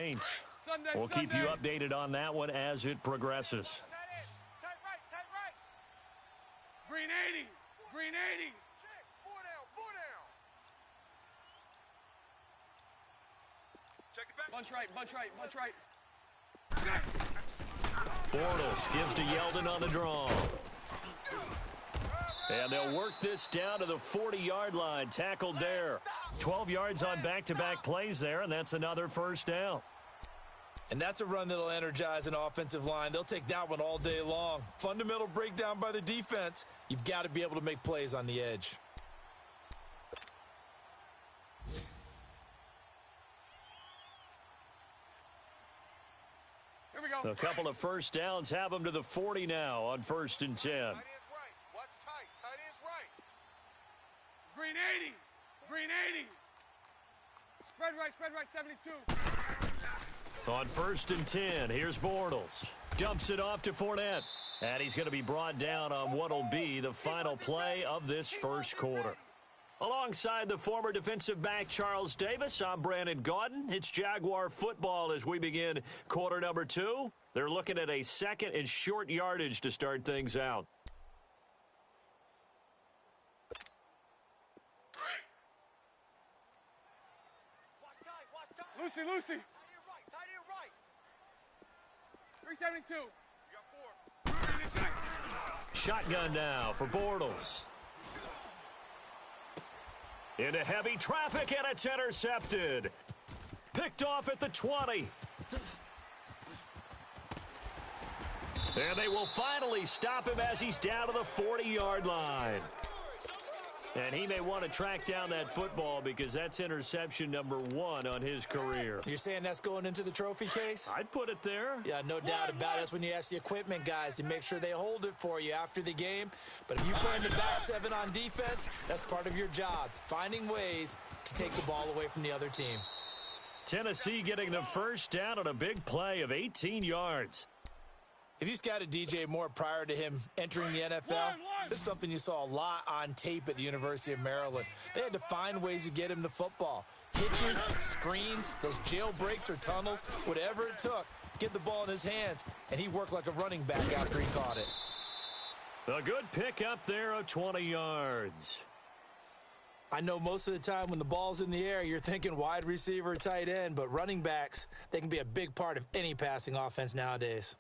Saints. Sunday, We'll keep you Sunday. updated on that one as it progresses. Tight right. Green 80. Green 80. Check. Four down. Check it back. Bunch right. Bortles gives to Yeldon on the draw. And they'll work this down to the 40-yard line. Tackled there. 12 yards on back-to-back plays there, and that's another first down. And that's a run that'll energize an offensive line. They'll take that one all day long. Fundamental breakdown by the defense. You've got to be able to make plays on the edge. Here we go. A couple of first downs have them to the 40 now on 1st and 10. Tight end's right. Watch tight. Tight end's right. Green 80. Spread right, 72. On 1st and 10, here's Bortles. Dumps it off to Fournette. And he's going to be brought down on what'll be the final play of this first quarter. Alongside the former defensive back Charles Davis, I'm Brandon Gaudin. It's Jaguar football as we begin quarter number 2. They're looking at a 2nd and short yardage to start things out. Lucy. Tight end right. 372. You got 4. Shotgun now for Bortles. Into heavy traffic, and it's intercepted. Picked off at the 20. And they will finally stop him as he's down to the 40-yard line. And he may want to track down that football because that's interception number 1 on his career. You're saying that's going into the trophy case? I'd put it there. Yeah, no doubt about it. That's when you ask the equipment guys to make sure they hold it for you after the game. But if you play in the back 7 on defense, that's part of your job, finding ways to take the ball away from the other team. Tennessee getting the first down on a big play of 18 yards. If you scouted DJ Moore prior to him entering the NFL, this is something you saw a lot on tape at the University of Maryland. They had to find ways to get him the football. Hitches, screens, those jailbreaks or tunnels, whatever it took, get the ball in his hands, and he worked like a running back after he caught it. A good pick up there of 20 yards. I know most of the time when the ball's in the air, you're thinking wide receiver, tight end, but running backs, they can be a big part of any passing offense nowadays.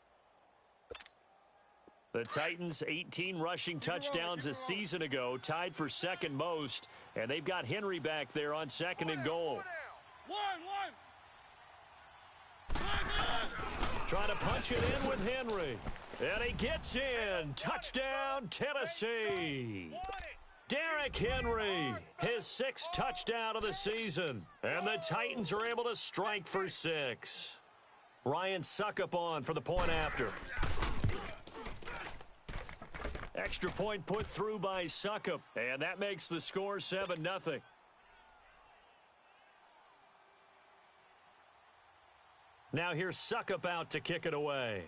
The Titans, 18 rushing touchdowns a season ago, tied for 2nd most, and they've got Henry back there on 2nd and goal. Trying to punch it in with Henry, and he gets in. Touchdown, Tennessee. Derrick Henry, his 6th touchdown of the season, and the Titans are able to strike for 6. Ryan Suckup on for the point after. Extra point put through by Suckup, and that makes the score 7-0. Now here's Suckup out to kick it away.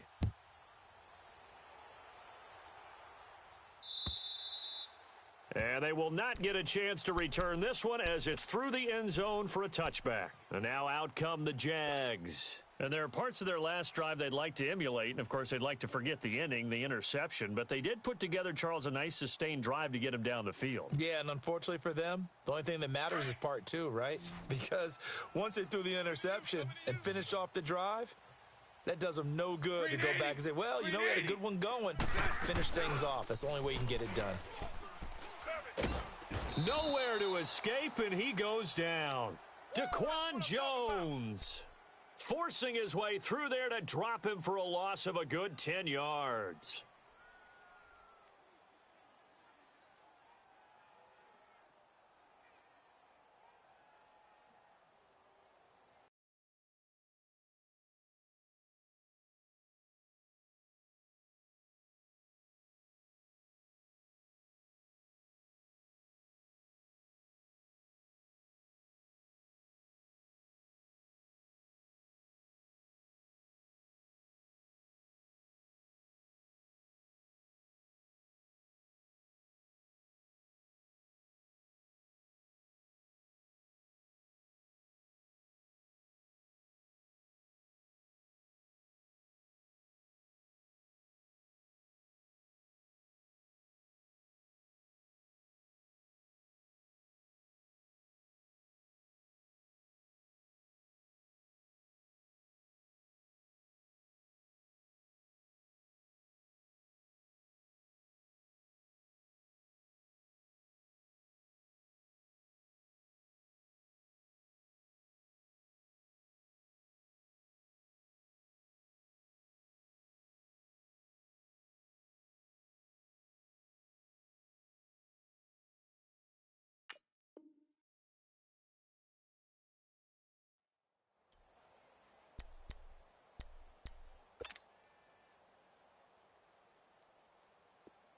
And they will not get a chance to return this one as it's through the end zone for a touchback. And now out come the Jags. And there are parts of their last drive they'd like to emulate. And, of course, they'd like to forget the ending, the interception. But they did put together, Charles, a nice sustained drive to get him down the field. Yeah, and unfortunately for them, the only thing that matters is part 2, right? Because once they threw the interception and finished off the drive, that does them no good to go back and say, well, you know, we had a good one going. Finish things off. That's the only way you can get it done. Nowhere to escape, and he goes down. Daquan Jones forcing his way through there to drop him for a loss of a good 10 yards.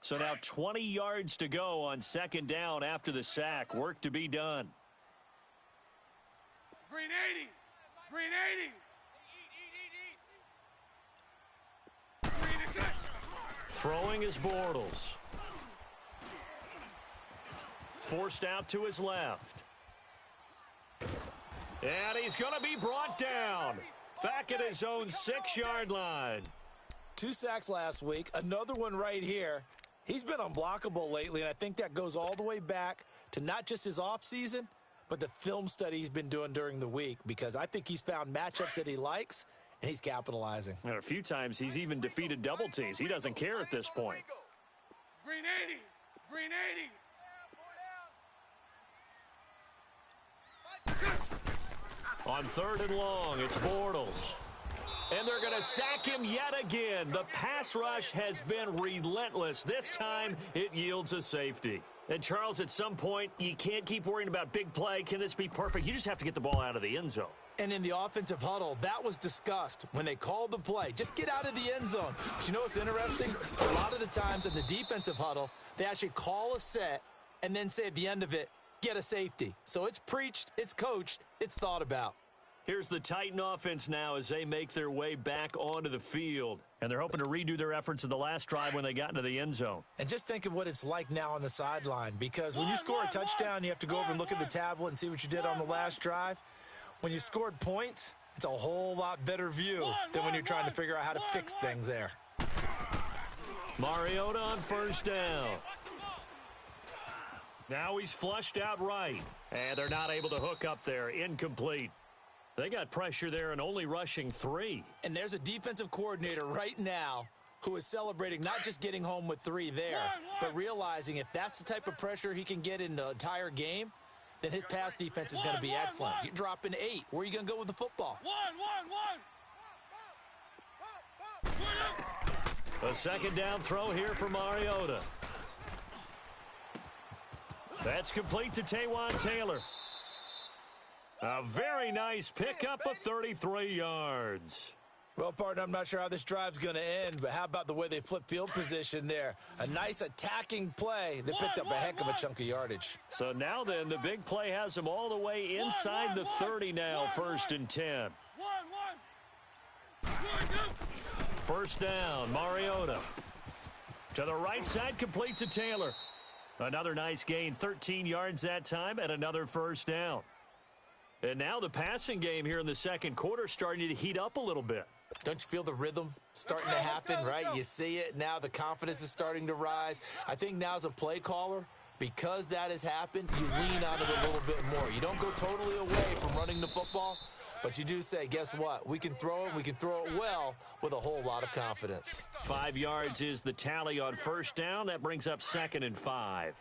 So now 20 yards to go on second down after the sack. Work to be done. Green 80. Green 80. Green attack. Throwing is Bortles. Forced out to his left. And he's going to be brought down. Back at his own 6-yard line. 2 sacks last week. Another one right here. He's been unblockable lately, and I think that goes all the way back to not just his offseason, but the film study he's been doing during the week, because I think he's found matchups that he likes, and he's capitalizing. And a few times he's even defeated double teams. He doesn't care at this point. Green 80. Green 80. On 3rd and long, it's Bortles. And they're going to sack him yet again. The pass rush has been relentless. This time, it yields a safety. And, Charles, at some point, you can't keep worrying about big play. Can this be perfect? You just have to get the ball out of the end zone. And in the offensive huddle, that was discussed when they called the play. Just get out of the end zone. But you know what's interesting? A lot of the times in the defensive huddle, they actually call a set and then say at the end of it, get a safety. So it's preached, it's coached, it's thought about. Here's the Titan offense now as they make their way back onto the field. And they're hoping to redo their efforts in the last drive when they got into the end zone. And just think of what it's like now on the sideline, because when you score a touchdown, you have to go over and look at the tablet and see what you did on the last drive. When you scored points, it's a whole lot better view than when you're trying to figure out how to fix things there. Mariota on 1st down. Now he's flushed out right. And they're not able to hook up there. Incomplete. They got pressure there and only rushing 3. And there's a defensive coordinator right now who is celebrating not just getting home with 3 there, but realizing if that's the type of pressure he can get in the entire game, then his pass defense is going to be excellent. You're dropping 8. Where are you going to go with the football? A second down throw here for Mariota. That's complete to Taywan Taylor. A very nice pickup of 33 yards. Well, partner, I'm not sure how this drive's going to end, but how about the way they flip field position there? A nice attacking play. They picked up a heck of a chunk of yardage. So now then, the big play has them all the way inside the 30 now, 1st and 10. 1st down, Mariota. To the right side, complete to Taylor. Another nice gain, 13 yards that time, and another 1st down. And now the passing game here in the second quarter starting to heat up a little bit. Don't you feel the rhythm starting to happen, right? You see it. Now the confidence is starting to rise. I think now as a play caller, because that has happened, you lean on it a little bit more. You don't go totally away from running the football, but you do say, guess what? We can throw it. We can throw it well with a whole lot of confidence. 5 yards is the tally on 1st down. That brings up 2nd and 5.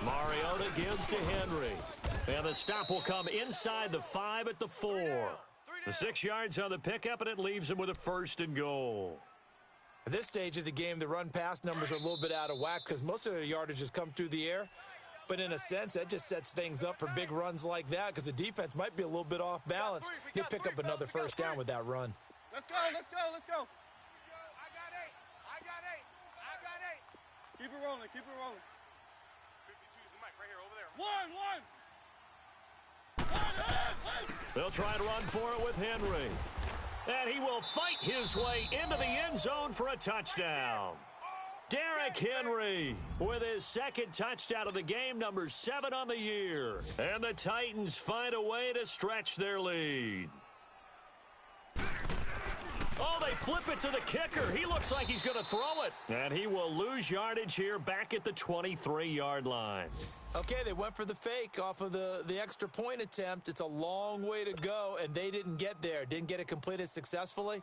Mariota gives to Henry. And the stop will come inside the 5 at the 4. The 6 yards on the pickup, and it leaves him with a 1st and goal. At this stage of the game, the run-pass numbers are a little bit out of whack because most of the yardage has come through the air. But in a sense, that just sets things up for big runs like that because the defense might be a little bit off balance. He'll pick up another 1st down with that run. Let's go. I got 8. Keep it rolling. 52's the mic right here, over there. One. They'll try to run for it with Henry. And he will fight his way into the end zone for a touchdown. Derrick Henry with his 2nd touchdown of the game, number 7 on the year. And the Titans find a way to stretch their lead. Oh, they flip it to the kicker. He looks like he's going to throw it. And he will lose yardage here back at the 23-yard line. Okay, they went for the fake off of the extra point attempt. It's a long way to go, and they didn't get there. Didn't get it completed successfully.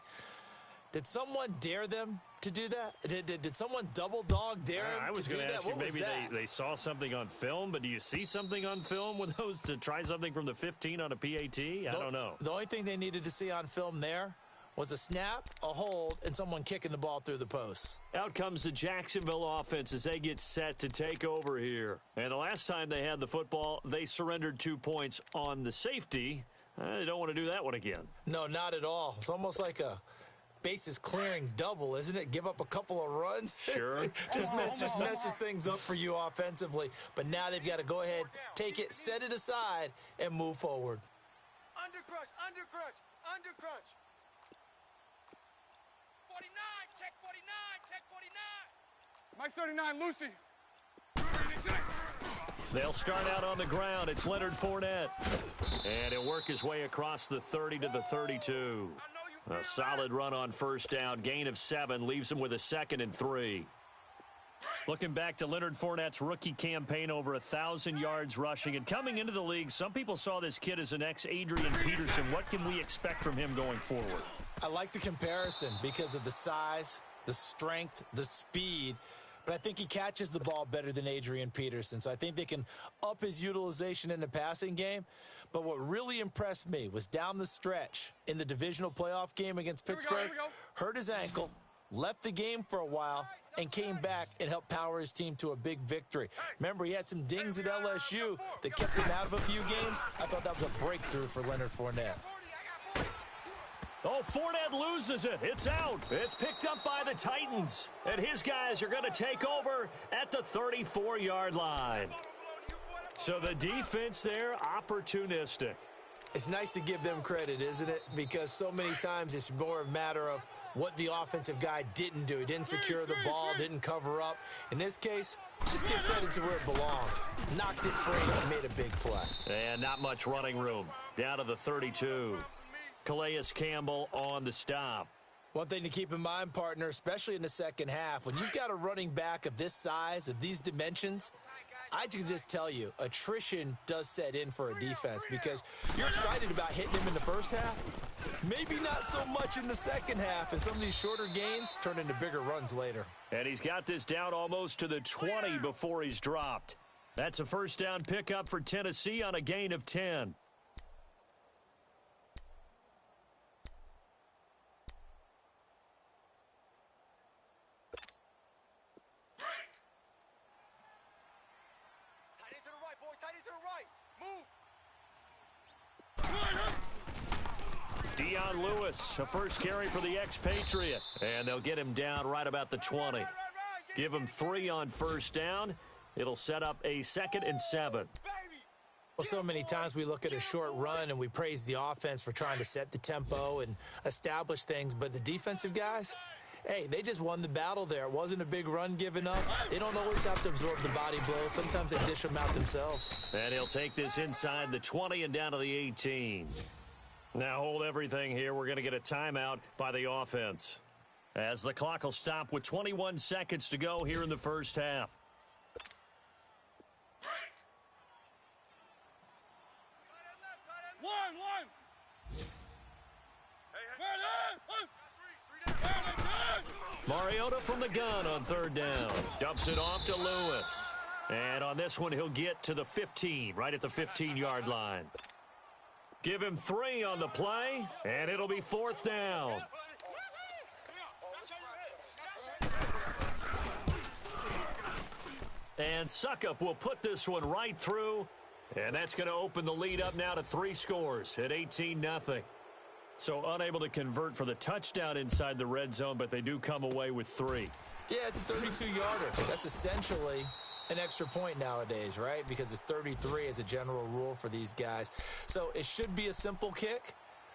Did someone dare them to do that? Did someone double dog dare them I was to do going to that? ask you, What was maybe that? they saw something on film, but do you see something on film with those to try something from the 15 on a PAT? I don't know. The only thing they needed to see on film there was a snap, a hold, and someone kicking the ball through the posts. Out comes the Jacksonville offense as they get set to take over here. And the last time they had the football, they surrendered 2 points on the safety. They don't want to do that one again. No, not at all. It's almost like a bases clearing double, isn't it? Give up a couple of runs. Sure. just messes things up for you offensively. But now they've got to go ahead, take it, set it aside, and move forward. Under crunch, under crunch, under crunch. 49, check 49, check 49. Mike 39, Lucy. They'll start out on the ground. It's Leonard Fournette. And he'll work his way across the 30 to the 32. A solid run on first down. Gain of 7 leaves him with a 2nd and 3. Looking back to Leonard Fournette's rookie campaign, over 1,000 yards rushing. And coming into the league, some people saw this kid as an ex-Adrian Peterson. What can we expect from him going forward? I like the comparison because of the size, the strength, the speed. But I think he catches the ball better than Adrian Peterson. So I think they can up his utilization in the passing game. But what really impressed me was down the stretch in the divisional playoff game against Pittsburgh. Hurt his ankle, left the game for a while, and came back and helped power his team to a big victory. Remember, he had some dings at LSU that kept him out of a few games. I thought that was a breakthrough for Leonard Fournette. Oh, Fournette loses it. It's out. It's picked up by the Titans. And his guys are going to take over at the 34-yard line. So the defense there, opportunistic. It's nice to give them credit, isn't it? Because so many times it's more a matter of what the offensive guy didn't do. He didn't secure the ball, didn't cover up. In this case, just give credit to where it belongs. Knocked it free and made a big play. And not much running room. Down to the 32. Calais Campbell on the stop. One thing to keep in mind, partner, especially in the second half, when you've got a running back of this size, of these dimensions, I can just tell you, attrition does set in for a defense because you're excited about hitting him in the first half. Maybe not so much in the second half, and some of these shorter gains turn into bigger runs later. And he's got this down almost to the 20 before he's dropped. That's a first down pickup for Tennessee on a gain of 10. Dion Lewis, a first carry for the expatriate. And they'll get him down right about the 20. Give him 3 on first down. It'll set up a 2nd and 7. Well, so many times we look at a short run and we praise the offense for trying to set the tempo and establish things. But the defensive guys, hey, they just won the battle there. It wasn't a big run given up. They don't always have to absorb the body blows. Sometimes they dish them out themselves. And he'll take this inside the 20 and down to the 18. Now hold everything here. We're going to get a timeout by the offense, as the clock will stop with 21 seconds to go here in the first half. Mariota from the gun on third down. Dumps it off to Lewis. And on this one, he'll get to the 15, right at the 15-yard line. Give him 3 on the play, and it'll be 4th down. And Suckup will put this one right through, and that's going to open the lead up now to 3 scores at 18-0. So unable to convert for the touchdown inside the red zone, but they do come away with 3. Yeah, it's a 32-yarder. That's essentially an extra point nowadays, right? Because it's 33 as a general rule for these guys. So it should be a simple kick.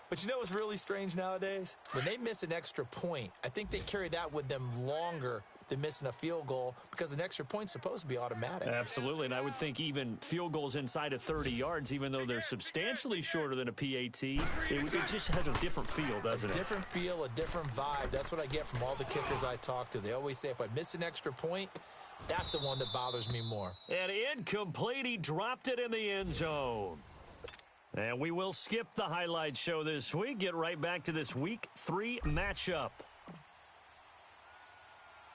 But you know what's really strange nowadays? When they miss an extra point, I think they carry that with them longer than missing a field goal because an extra point's supposed to be automatic. Absolutely, and I would think even field goals inside of 30 yards, even though they're substantially shorter than a PAT, it just has a different feel, doesn't it? A different feel, a different vibe. That's what I get from all the kickers I talk to. They always say if I miss an extra point, that's the one that bothers me more. And incomplete, he dropped it in the end zone. And we will skip the highlight show this week. Get right back to this Week 3 matchup.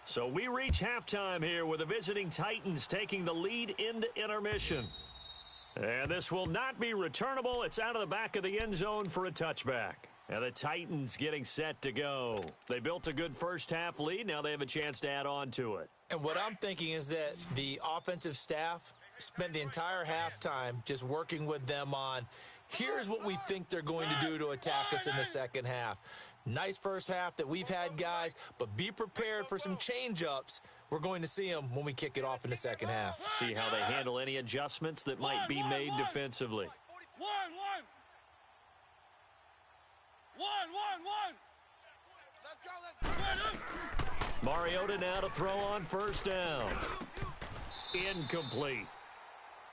So we reach halftime here with the visiting Titans taking the lead into intermission. And this will not be returnable. It's out of the back of the end zone for a touchback. And the Titans getting set to go. They built a good first half lead. Now they have a chance to add on to it. And what I'm thinking is that the offensive staff spent the entire halftime just working with them on Here's what we think they're going to do to attack us in the second half. Nice first half that we've had, guys, but be prepared for some change-ups. We're going to see them when we kick it off in the second half. See how they handle any adjustments that might be made defensively. Let's go. Mariota now to throw on first down. Incomplete.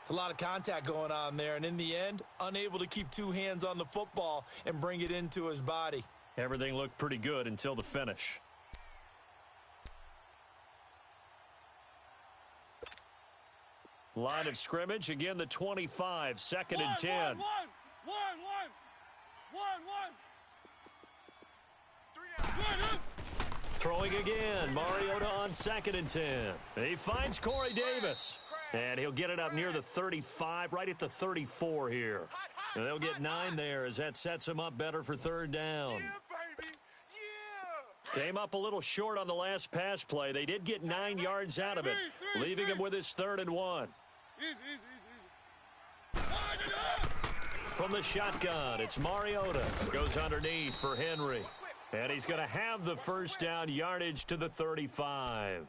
It's a lot of contact going on there, and in the end, unable to keep two hands on the football and bring it into his body. Everything looked pretty good until the finish. Line of scrimmage, again the 25, second and 10. Throwing again, Mariota on second and 10. He finds Corey Davis. And he'll get it up near the 35, right at the 34 here. And they'll get 9 there as that sets him up better for third down. Yeah, baby. Yeah. Came up a little short on the last pass play. They did get 9 yards out of it, leaving him with his 3rd and 1. From the shotgun, it's Mariota. Goes underneath for Henry. And he's going to have the first down, yardage to the 35.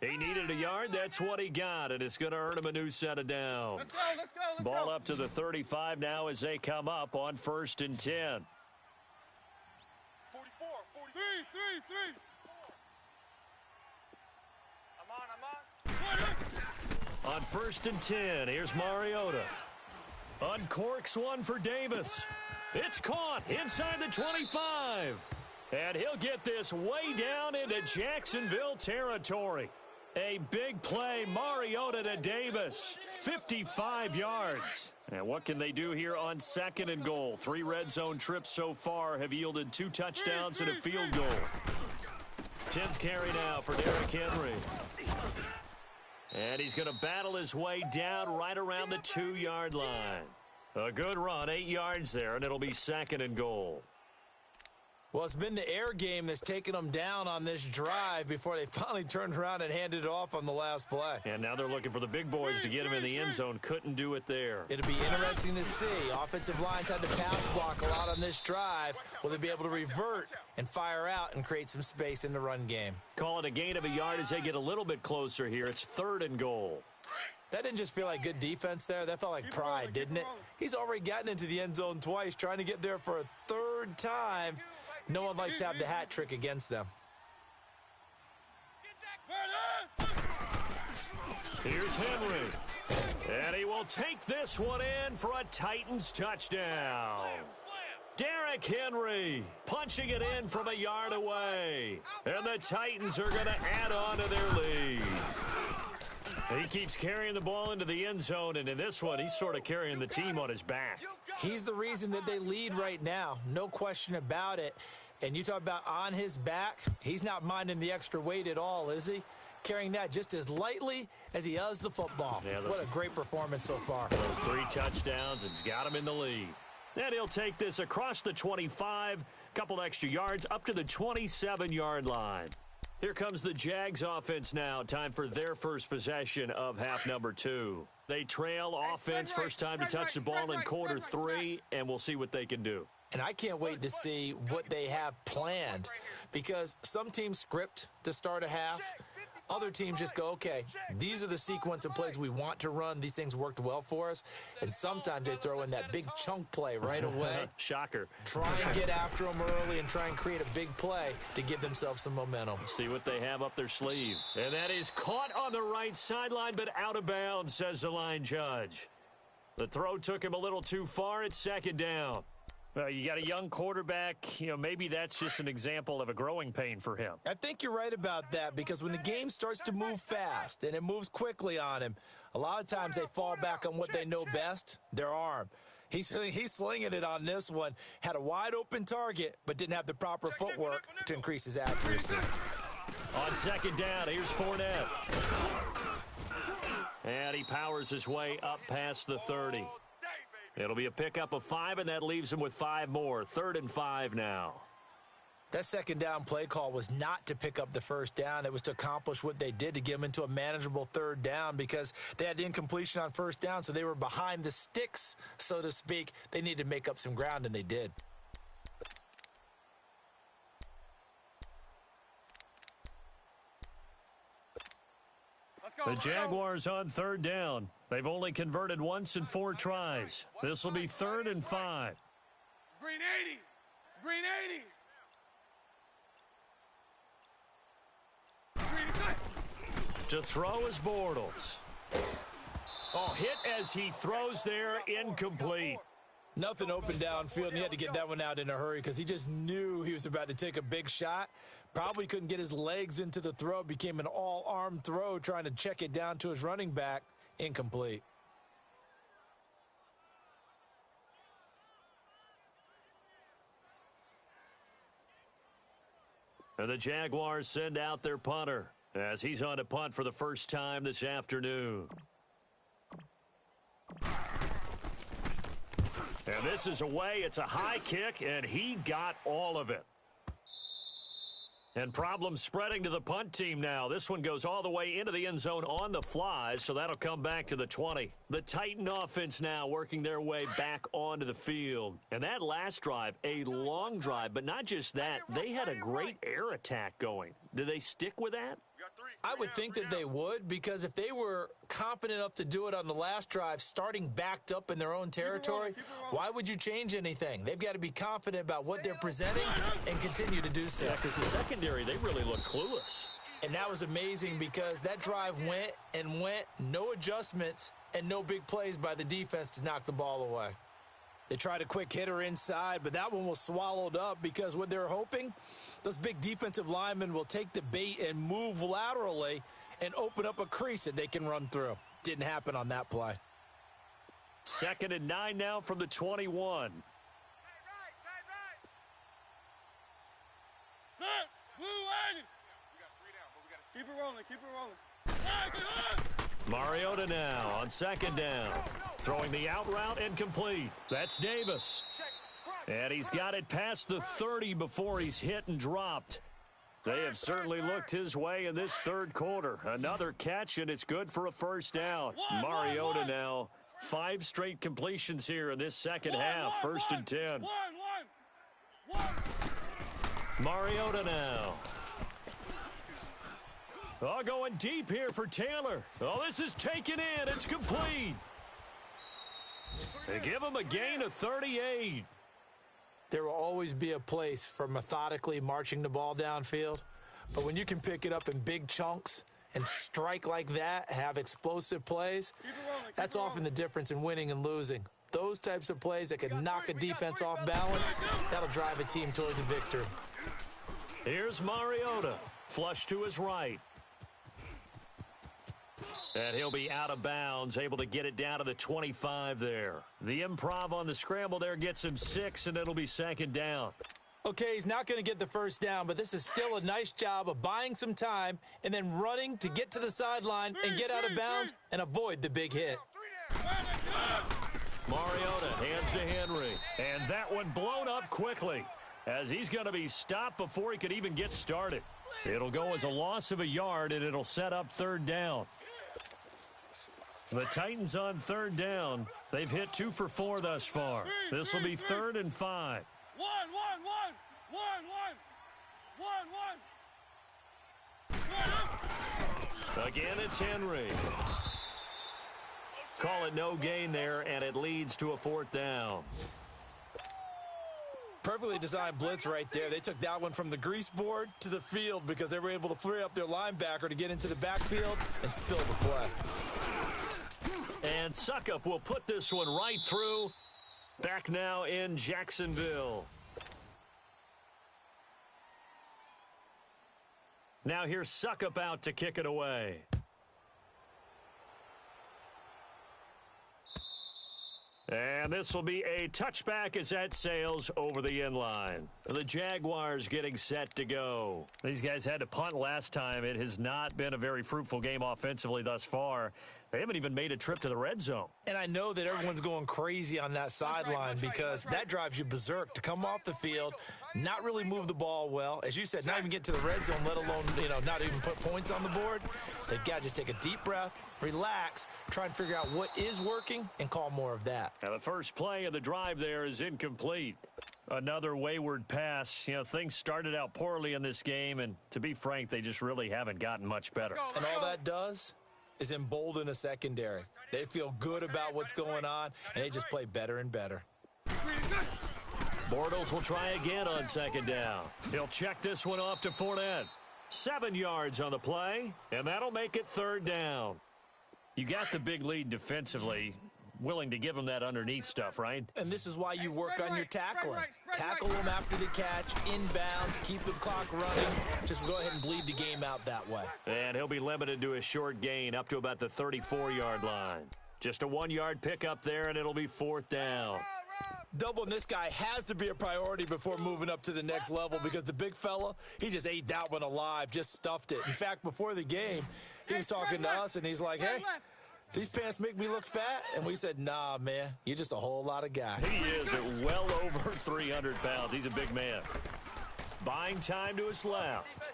He needed a yard. That's what he got, and it's going to earn him a new set of downs. Let's go. Ball up to the 35 now as they come up on 1st and 10. 44. 3. I'm on. On 1st and 10, here's Mariota. Uncorks one for Davis. It's caught inside the 25. And he'll get this way down into Jacksonville territory. A big play, Mariota to Davis, 55 yards. And what can they do here on 2nd and goal? 3 red zone trips so far have yielded 2 touchdowns and a field goal. 10th carry now for Derrick Henry. And he's going to battle his way down right around the 2-yard line. A good run, 8 yards there, and it'll be 2nd and goal. Well, it's been the air game that's taken them down on this drive before they finally turned around and handed it off on the last play. And now they're looking for the big boys to get him in the end zone. Couldn't do it there. It'll be interesting to see. Offensive lines had to pass block a lot on this drive. Will they be able to revert and fire out and create some space in the run game? Call it a gain of a yard as they get a little bit closer here. It's 3rd and goal. That didn't just feel like good defense there. That felt like pride, didn't it? He's already gotten into the end zone twice, trying to get there for a 3rd time. No one likes to have the hat trick against them. Here's Henry. And he will take this one in for a Titans touchdown. Derrick Henry punching it in from a yard away. And the Titans are going to add on to their lead. He keeps carrying the ball into the end zone, and in this one, he's sort of carrying the team on his back. He's the reason that they lead right now, no question about it. And you talk about on his back, he's not minding the extra weight at all, is he? Carrying that just as lightly as he does the football. Yeah, what a great performance so far. Those 3 touchdowns, and he's got him in the lead. Then he'll take this across the 25, couple extra yards, up to the 27-yard line. Here comes the Jags offense now. Time for their first possession of half number 2. They trail offense, first time to touch the ball in quarter 3, and we'll see what they can do. And I can't wait to see what they have planned, because some teams script to start a half. Other teams just go, okay, these are the sequence of plays we want to run. These things worked well for us. And sometimes they throw in that big chunk play right away. Shocker. Try and get after them early and try and create a big play to give themselves some momentum. See what they have up their sleeve. And that is caught on the right sideline, but out of bounds, says the line judge. The throw took him a little too far. It's 2nd down. You got a young quarterback, maybe that's just an example of a growing pain for him. I think you're right about that, because when the game starts to move fast and it moves quickly on him, a lot of times they fall back on what they know best, their arm. He's slinging it on this one, had a wide open target, but didn't have the proper footwork to increase his accuracy. On 2nd down, here's Fournette. And he powers his way up past the 30. It'll be a pickup of 5, and that leaves him with 5 more. 3rd and 5 now. That second down play call was not to pick up the first down. It was to accomplish what they did, to get them into a manageable third down, because they had the incompletion on first down, so they were behind the sticks, so to speak. They needed to make up some ground, and they did. The Jaguars on third down. They've only converted once in 4 tries. This will be 3rd and 5. Green 80. Green 80. To throw is Bortles. Oh, hit as he throws there, incomplete. Nothing open downfield, and he had to get that one out in a hurry because he just knew he was about to take a big shot. Probably couldn't get his legs into the throw. Became an all-arm throw, trying to check it down to his running back. Incomplete. And the Jaguars send out their punter as he's on to punt for the first time this afternoon. And this is away. It's a high kick, and he got all of it. And problems spreading to the punt team now. This one goes all the way into the end zone on the fly, so that'll come back to the 20. The Titan offense now working their way back onto the field. And that last drive, a long drive, but not just that. They had a great air attack going. Do they stick with that? I would think that they would, because if they were confident enough to do it on the last drive, starting backed up in their own territory, why would you change anything? They've got to be confident about what they're presenting and continue to do so. Yeah, because the secondary, they really look clueless. And that was amazing because that drive went and went, no adjustments and no big plays by the defense to knock the ball away. They tried a quick hitter inside, but that one was swallowed up because what they're hoping, those big defensive linemen will take the bait and move laterally and open up a crease that they can run through. Didn't happen on that play. 2nd and 9 now from the 21. Set. Blue 80. Keep it rolling. Keep it rolling. Mariota now on 2nd down. Throwing the out route incomplete. That's Davis. And he's got it past the 30 before he's hit and dropped. They have certainly looked his way in this third quarter. Another catch, and it's good for a first down. Mariota now, 5 straight completions here in this second half. 1st and 10. Mariota now. Oh, going deep here for Taylor. Oh, this is taken in. It's complete. They give him a gain of 38. There will always be a place for methodically marching the ball downfield. But when you can pick it up in big chunks and strike like that, have explosive plays, that's often the difference in winning and losing. Those types of plays that can knock a defense off balance, that'll drive a team towards a victory. Here's Mariota. Flush to his right. And he'll be out of bounds, able to get it down to the 25 there. The improv on the scramble there gets him 6, and it'll be 2nd down. Okay, he's not going to get the first down, but this is still a nice job of buying some time and then running to get to the sideline and get out of bounds and avoid the big hit. Mariota hands to Henry, and that one blown up quickly as he's going to be stopped before he could even get started. It'll go as a loss of a yard, and it'll set up 3rd down. The Titans on 3rd down. They've hit 2 for 4 thus far. This will be 3rd and 5. Again, it's Henry. Call it no gain there, and it leads to a 4th down. Perfectly designed blitz right there. They took that one from the grease board to the field because they were able to free up their linebacker to get into the backfield and spill the play. And Suckup will put this one right through. Back now in Jacksonville. Now here's Suckup out to kick it away. And this will be a touchback as that sails over the end line. The Jaguars getting set to go. These guys had to punt last time. It has not been a very fruitful game offensively thus far. They haven't even made a trip to the red zone. And I know that everyone's going crazy on that sideline because that drives you berserk to come off the field, not really move the ball well. As you said, not even get to the red zone, let alone, not even put points on the board. They've got to just take a deep breath, relax, try and figure out what is working, and call more of that. Now the first play of the drive there is incomplete. Another wayward pass. Things started out poorly in this game, and to be frank, they just really haven't gotten much better. And all that does is embolden a secondary. They feel good about what's going on, and they just play better and better. Bortles will try again on second down. He'll check this one off to Fournette. 7 yards on the play, and that'll make it third down. You got the big lead defensively. Willing to give them that underneath stuff, right? And this is why you work on your tackling. Tackle them after the catch, inbounds, keep the clock running. Just go ahead and bleed the game out that way. And he'll be limited to a short gain up to about the 34-yard line. Just a 1-yard pickup there, and it'll be fourth down. Doubling this guy has to be a priority before moving up to the next level because the big fella, he just ate that one alive, just stuffed it. In fact, before the game, he was talking to us, and he's like, hey, these pants make me look fat? And we said, nah, man, you're just a whole lot of guy. He is at well over 300 pounds. He's a big man. Buying time to his left.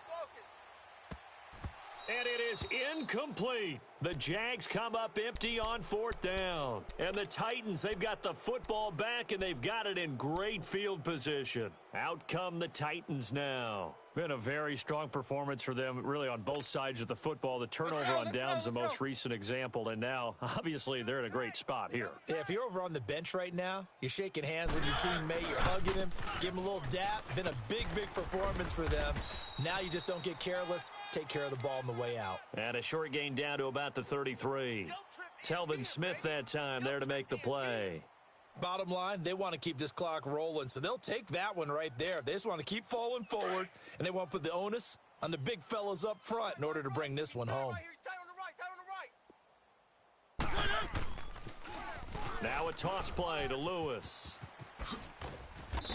And it is incomplete. The Jags come up empty on fourth down. And the Titans, they've got the football back, and they've got it in great field position. Out come the Titans now. Been a very strong performance for them, really, on both sides of the football. The turnover on downs the most recent example, and now, obviously, they're in a great spot here. Yeah, if you're over on the bench right now, you're shaking hands with your teammate, you're hugging him, give him a little dap. Been a big, big performance for them. Now you just don't get careless. Take care of the ball on the way out. And a short gain down to about the 33. Telvin Smith that time there to make the play. Bottom line, they want to keep this clock rolling, so they'll take that one right there. They just want to keep falling forward, and they want to put the onus on the big fellas up front in order to bring this one home. Now a toss play to Lewis.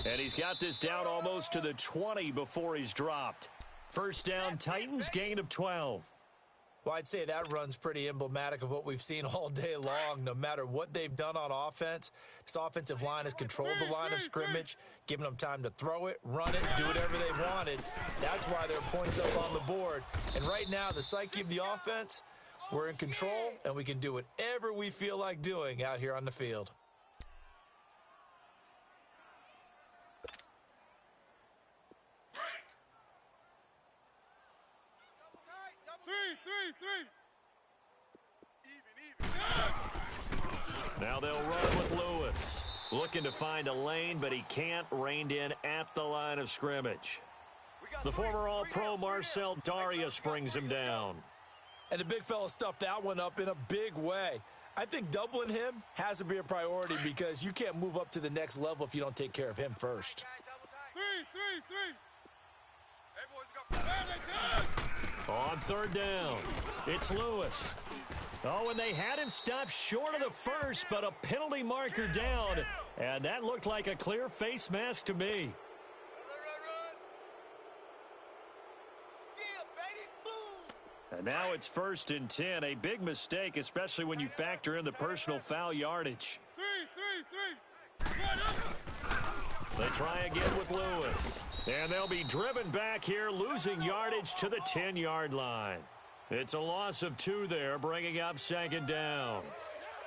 And he's got this down almost to the 20 before he's dropped. First down, Titans, gain of 12. Well, I'd say that run's pretty emblematic of what we've seen all day long. No matter what they've done on offense, this offensive line has controlled the line of scrimmage, giving them time to throw it, run it, do whatever they wanted. That's why there are points up on the board. And right now, the psyche of the offense, we're in control, and we can do whatever we feel like doing out here on the field. Now they'll run with Lewis. Looking to find a lane, but he can't. Reined in at the line of scrimmage. The former All-Pro Marcel Darius brings him down. And the big fella stuffed that one up in a big way. I think doubling him has to be a priority because you can't move up to the next level if you don't take care of him first. On third down, it's Lewis. Oh, and they had him stopped short of the first, but a penalty marker down. And that looked like a clear face mask to me. And now it's 1st and 10. A big mistake, especially when you factor in the personal foul yardage. They try again with Lewis. And they'll be driven back here, losing yardage to the 10-yard line. It's a loss of 2 there, bringing up second down.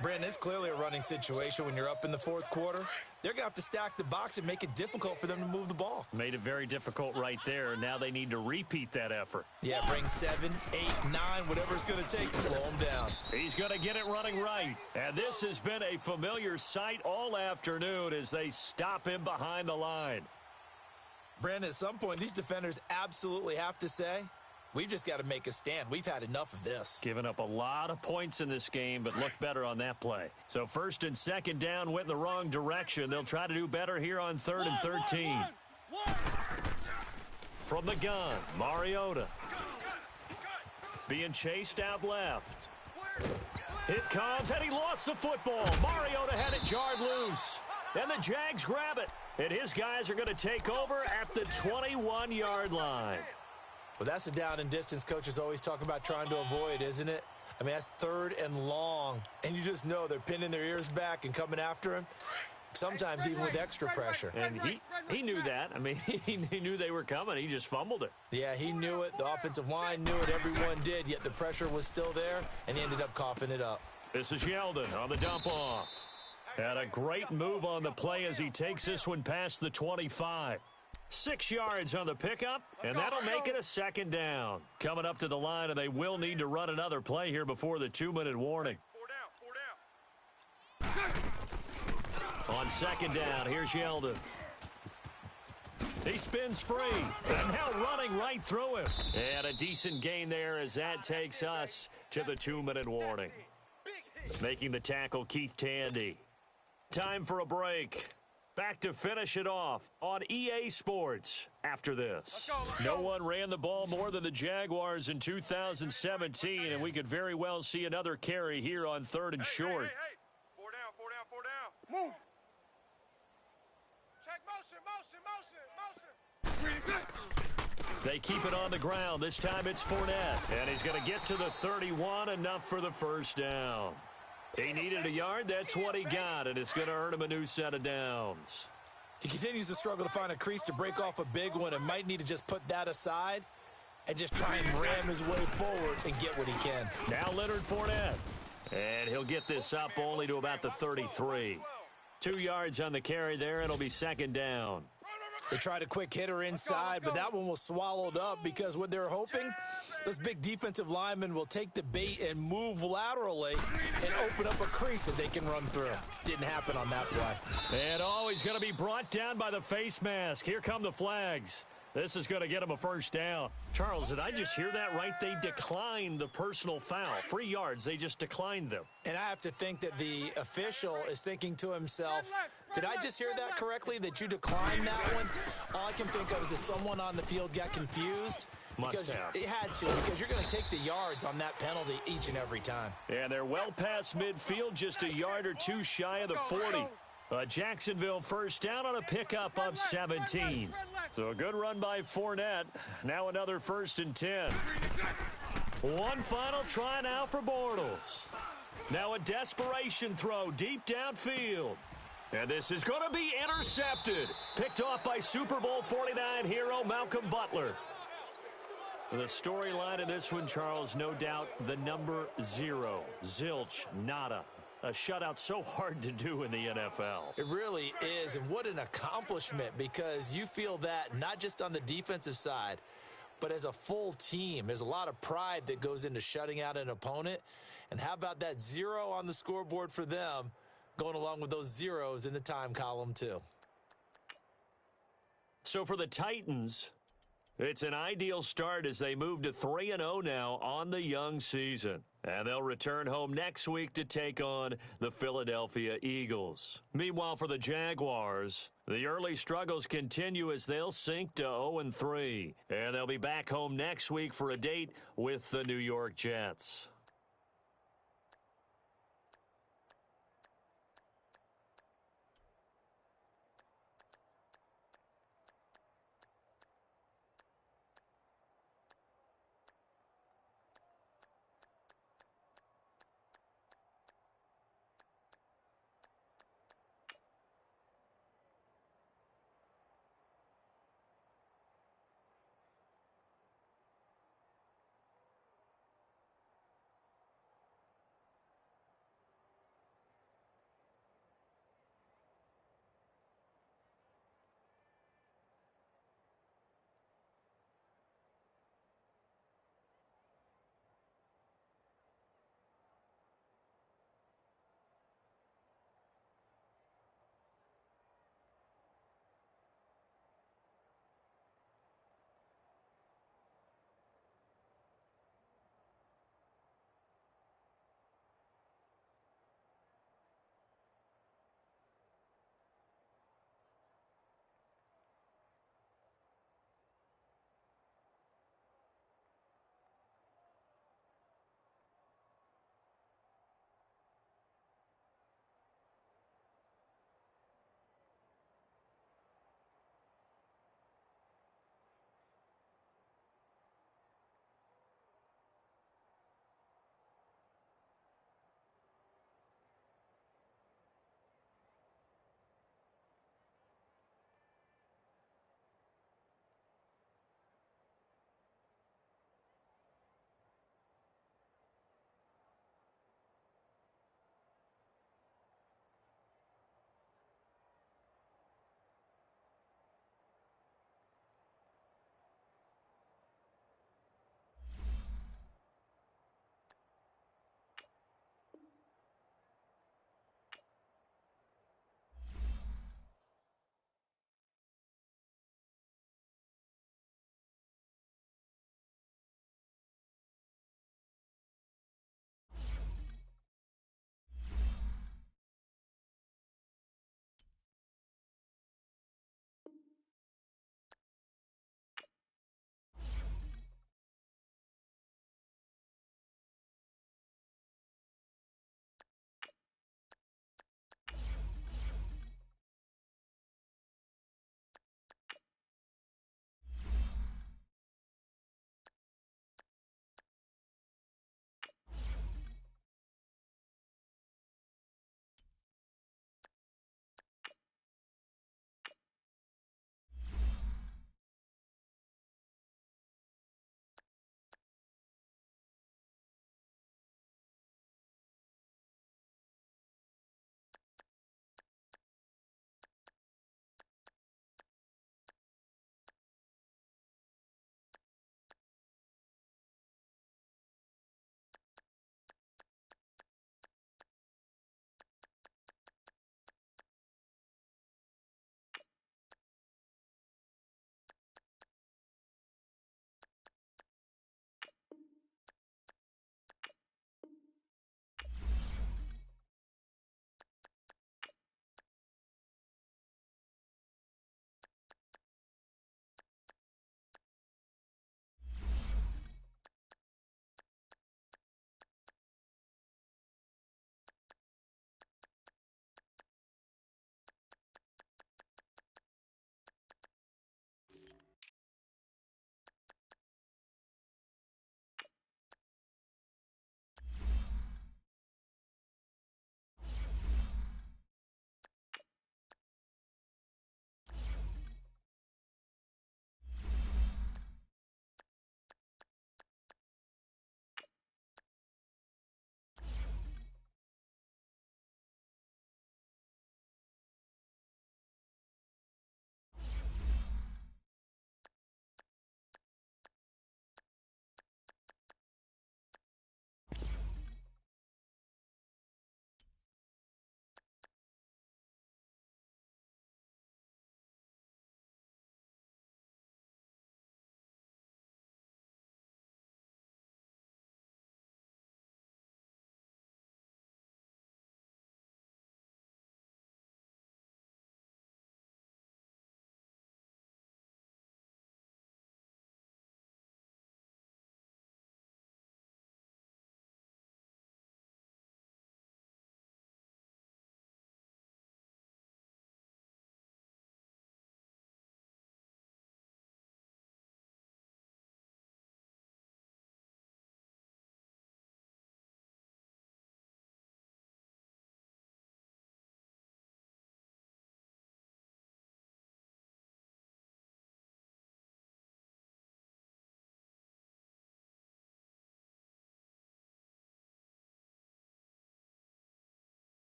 Brandon, it's clearly a running situation when you're up in the fourth quarter. They're going to have to stack the box and make it difficult for them to move the ball. Made it very difficult right there. Now they need to repeat that effort. Yeah, bring 7, 8, 9, whatever it's going to take to slow them down. He's going to get it running right. And this has been a familiar sight all afternoon as they stop him behind the line. Brandon, at some point, these defenders absolutely have to say, we've just got to make a stand. We've had enough of this. Giving up a lot of points in this game, but looked better on that play. So 1st and 2nd down went in the wrong direction. They'll try to do better here on 3rd and 13. From the gun, Mariota. Being chased out left. It comes, and he lost the football. Mariota had it jarred loose. And the Jags grab it. And his guys are going to take over at the 21-yard line. Well, that's the down and distance coaches always talk about trying to avoid, isn't it? I mean, that's 3rd and long. And you just know they're pinning their ears back and coming after him. sometimes even with extra pressure. And he knew that. I mean, he knew they were coming. He just fumbled it. Yeah, he knew it. The offensive line knew it. Everyone did, yet the pressure was still there, and he ended up coughing it up. This is Yeldon on the dump off. And a great move on the play as he takes this one past the 25. 6 yards on the pickup, and that'll make it a second down. Coming up to the line, and they will need to run another play here before the 2-minute warning. 4 down. On second down, here's Yeldon. He spins free, and now running right through him. And a decent gain there as that takes us to the 2-minute warning. Making the tackle, Keith Tandy. Time for a break. Back to finish it off on EA Sports after this. No one ran the ball more than the Jaguars in 2017, and we could very well see another carry here on 3rd and short. Hey. 4 down. Move. Check motion. They keep it on the ground. This time it's Fournette, and he's going to get to the 31, enough for the first down. He needed a yard. That's what he got, and it's going to earn him a new set of downs. He continues to struggle to find a crease to break off a big one and might need to just put that aside and just try and ram his way forward and get what he can. Now Leonard Fournette, and he'll get this up only to about the 33. 2 yards on the carry there. It'll be second down. They tried a quick hitter inside, but that one was swallowed up because what they're hoping, those big defensive linemen will take the bait and move laterally and open up a crease that they can run through. Didn't happen on that play. And he's going to be brought down by the face mask. Here come the flags. This is going to get him a first down. Charles, did I just hear that right? They declined the personal foul. 3 yards, they just declined them. And I have to think that the official is thinking to himself, did I just hear that correctly, that you declined that one? All I can think of is that someone on the field got confused. Because it had to, because you're going to take the yards on that penalty each and every time. And they're well past midfield, just a yard or two shy of the 40. Jacksonville first down on a pickup of 17. So a good run by Fournette. Now another 1st and 10. One final try now for Bortles. Now a desperation throw deep downfield. And this is going to be intercepted. Picked off by Super Bowl 49 hero Malcolm Butler. The storyline of this one, Charles, no doubt the number 0. Zilch, nada. A shutout so hard to do in the NFL. It really is, and what an accomplishment, because you feel that not just on the defensive side, but as a full team. There's a lot of pride that goes into shutting out an opponent. And how about that 0 on the scoreboard for them, going along with those zeros in the time column too. So for the Titans, it's an ideal start as they move to 3-0 now on the young season. And they'll return home next week to take on the Philadelphia Eagles. Meanwhile, for the Jaguars, the early struggles continue as they'll sink to 0-3. And they'll be back home next week for a date with the New York Jets.